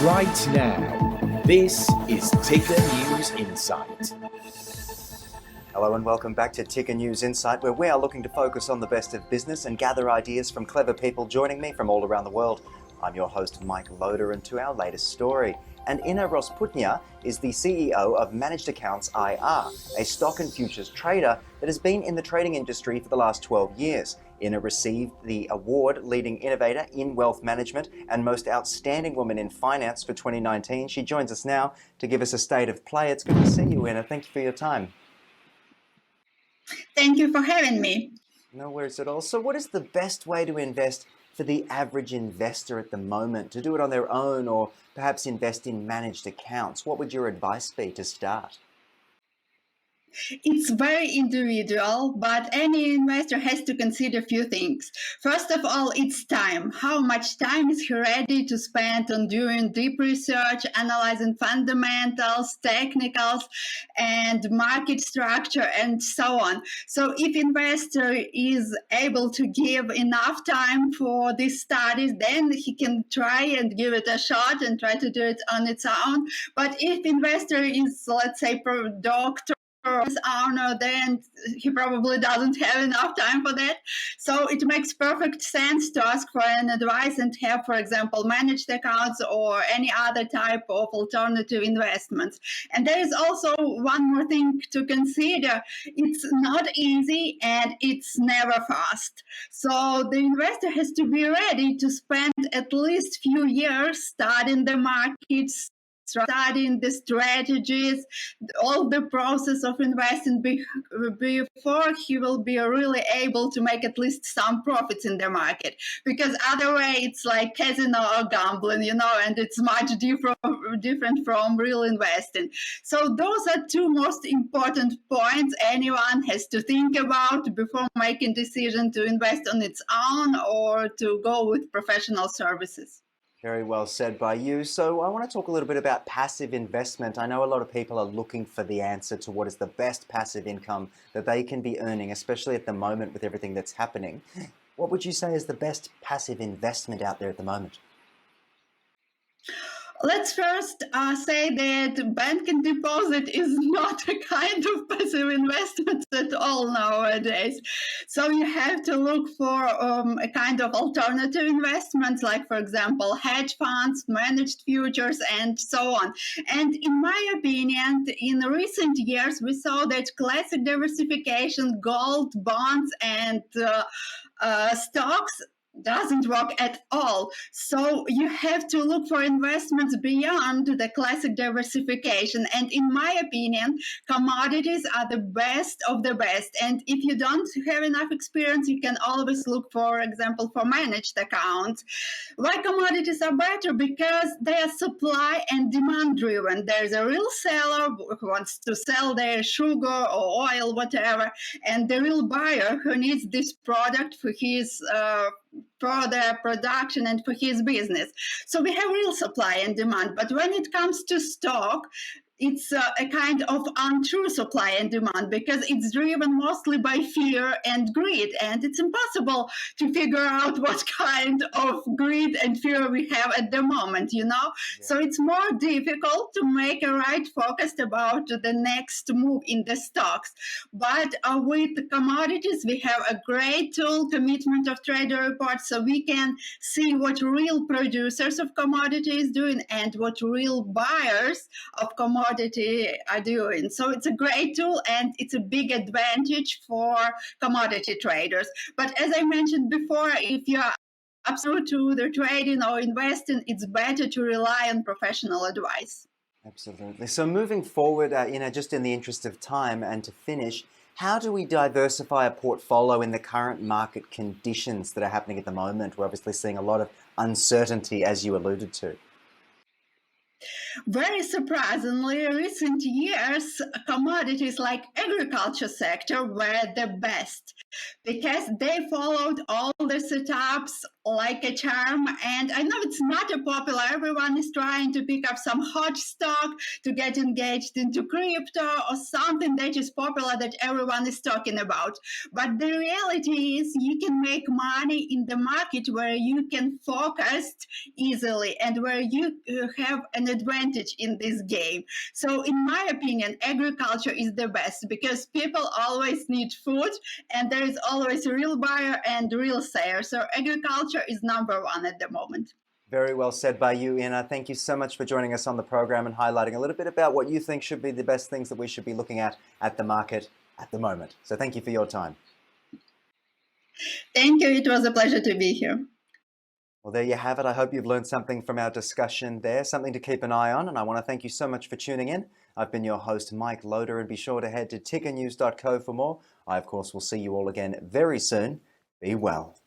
Right now, this is Ticker News Insight. Hello and welcome back to Ticker News Insight, where we are looking to focus on the best of business and gather ideas from clever people joining me from all around the world. I'm your host, Mike Loder, and to our latest story. And Inna Rosputnia is the CEO of Managed Accounts IR, a stock and futures trader that has been in the trading industry for the last 12 years. Inna received the award Leading Innovator in Wealth Management and Most Outstanding Woman in Finance for 2019. She joins us now to give us a state of play. It's good to see you, Inna. Thank you for your time. Thank you for having me. No worries at all. So what is the best way to invest for the average investor at the moment? To do it on their own or perhaps invest in managed accounts? What would your advice be to start? It's very individual, but any investor has to consider a few things. First of all, it's time. How much time is he ready to spend on doing deep research, analyzing fundamentals, technicals, and market structure, and so on. So if investor is able to give enough time for these studies, then he can try and give it a shot and try to do it on its own. But if investor is, let's say, doctor, owner, then he probably doesn't have enough time for that. So it makes perfect sense to ask for an advice and have, for example, managed accounts or any other type of alternative investments. And there is also one more thing to consider. It's not easy and it's never fast. So the investor has to be ready to spend at least few years studying the markets, studying the strategies, all the process of investing before he will be really able to make at least some profits in the market. Because other way, it's like casino or gambling, and it's much different from real investing. So those are two most important points anyone has to think about before making decision to invest on its own or to go with professional services. Very well said by you. So I want to talk a little bit about passive investment. I know a lot of people are looking for the answer to what is the best passive income that they can be earning, especially at the moment with everything that's happening. What would you say is the best passive investment out there at the moment? Let's first say that bank and deposit is not a kind of passive investment at all nowadays. So you have to look for a kind of alternative investments, like, for example, hedge funds, managed futures, and so on. And in my opinion, in recent years, we saw that classic diversification, gold, bonds, and stocks doesn't work at all. So you have to look for investments beyond the classic diversification. And in my opinion, commodities are the best of the best. And if you don't have enough experience, you can always look, for example, for managed accounts. Why commodities are better? Because they are supply and demand driven. There's a real seller who wants to sell their sugar or oil, whatever, and the real buyer who needs this product for his for their production and for his business. So we have real supply and demand. But when it comes to stock, it's a kind of untrue supply and demand because it's driven mostly by fear and greed. And it's impossible to figure out what kind of greed and fear we have at the moment, Yeah. So it's more difficult to make a right focus about the next move in the stocks. But with commodities, we have a great tool, Commitment of Trader Report, so we can see what real producers of commodities doing and what real buyers of commodities are doing. So it's a great tool and it's a big advantage for commodity traders. But as I mentioned before, if you are absolute to the trading or investing, it's better to rely on professional advice. Absolutely. So moving forward, just in the interest of time and to finish, how do we diversify a portfolio in the current market conditions that are happening at the moment? We're obviously seeing a lot of uncertainty, as you alluded to. Very surprisingly, recent years, commodities like agriculture sector were the best because they followed all the setups, like a charm. And I know it's not a popular, everyone is trying to pick up some hot stock to get engaged into crypto or something that is popular that everyone is talking about. But the reality is you can make money in the market where you can focus easily and where you have an advantage in this game. So in my opinion, agriculture is the best because people always need food and there is always a real buyer and real seller. So agriculture is number one at the moment. Very well said by you, Ina. Thank you so much for joining us on the program and highlighting a little bit about what you think should be the best things that we should be looking at the market at the moment. So thank you for your time. Thank you. It was a pleasure to be here. Well, there you have it. I hope you've learned something from our discussion there, something to keep an eye on. And I want to thank you so much for tuning in. I've been your host, Mike Loader, and be sure to head to tickernews.co for more. I, of course, will see you all again very soon. Be well.